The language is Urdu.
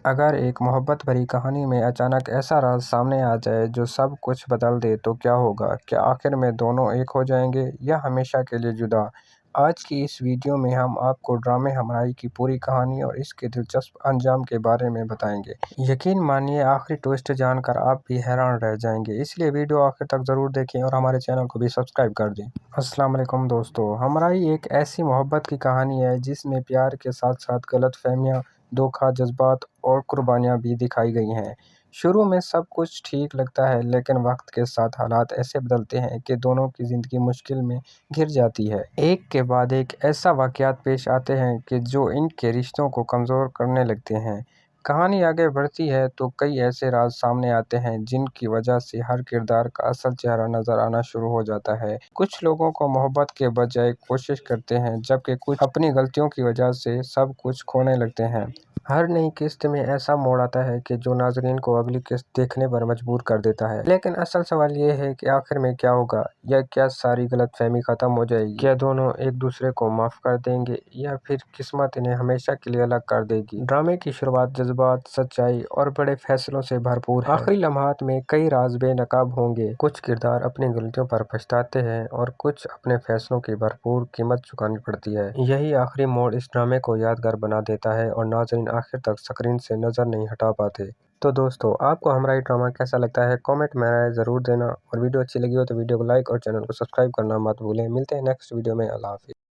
اگر ایک محبت بھری کہانی میں اچانک ایسا راز سامنے آ جائے جو سب کچھ بدل دے تو کیا ہوگا؟ کیا آخر میں دونوں ایک ہو جائیں گے یا ہمیشہ کے لیے جدا؟ آج کی اس ویڈیو میں ہم آپ کو ڈرامے ہمراہی کی پوری کہانی اور اس کے دلچسپ انجام کے بارے میں بتائیں گے۔ یقین مانیے آخری ٹوئسٹ جان کر آپ بھی حیران رہ جائیں گے، اس لیے ویڈیو آخر تک ضرور دیکھیں اور ہمارے چینل کو بھی سبسکرائب کر دیں۔ السلام علیکم دوستو، ہمراہی ایک ایسی محبت کی کہانی ہے جس میں پیار کے ساتھ ساتھ غلط فہمیاں، دھوکہ، جذبات اور قربانیاں بھی دکھائی گئی ہیں۔ شروع میں سب کچھ ٹھیک لگتا ہے لیکن وقت کے ساتھ حالات ایسے بدلتے ہیں کہ دونوں کی زندگی مشکل میں گر جاتی ہے۔ ایک کے بعد ایک ایسا واقعات پیش آتے ہیں کہ جو ان کے رشتوں کو کمزور کرنے لگتے ہیں۔ کہانی آگے بڑھتی ہے تو کئی ایسے راز سامنے آتے ہیں جن کی وجہ سے ہر کردار کا اصل چہرہ نظر آنا شروع ہو جاتا ہے۔ کچھ لوگوں کو محبت کے بجائے کوشش کرتے ہیں جبکہ کچھ اپنی غلطیوں کی وجہ سے سب کچھ کھونے لگتے ہیں۔ ہر نئی قسط میں ایسا موڑ آتا ہے کہ جو ناظرین کو اگلی قسط دیکھنے پر مجبور کر دیتا ہے۔ لیکن اصل سوال یہ ہے کہ آخر میں کیا ہوگا؟ یا کیا ساری غلط فہمی ختم ہو جائے گی؟ کیا دونوں ایک دوسرے کو معاف کر دیں گے یا پھر قسمت انہیں ہمیشہ کے لیے الگ کر دے گی؟ ڈرامے کی شروعات جذبات، سچائی اور بڑے فیصلوں سے بھرپور ہے۔ آخری لمحات میں کئی راز بے نقاب ہوں گے۔ کچھ کردار اپنی غلطیوں پر پچھتاتے ہیں اور کچھ اپنے فیصلوں کی بھرپور قیمت چکانی پڑتی ہے۔ یہی آخری موڑ اس ڈرامے کو یادگار بنا دیتا ہے اور ناظرین آخر تک اسکرین سے نظر نہیں ہٹا پاتے۔ تو دوستو، آپ کو ہمراہی ڈرامہ کیسا لگتا ہے؟ کامنٹ میں رائے ضرور دینا اور ویڈیو اچھی لگی ہو تو ویڈیو کو لائک اور چینل کو سبسکرائب کرنا مت بھولیں۔ ملتے ہیں نیکسٹ ویڈیو میں۔ اللہ حافظ۔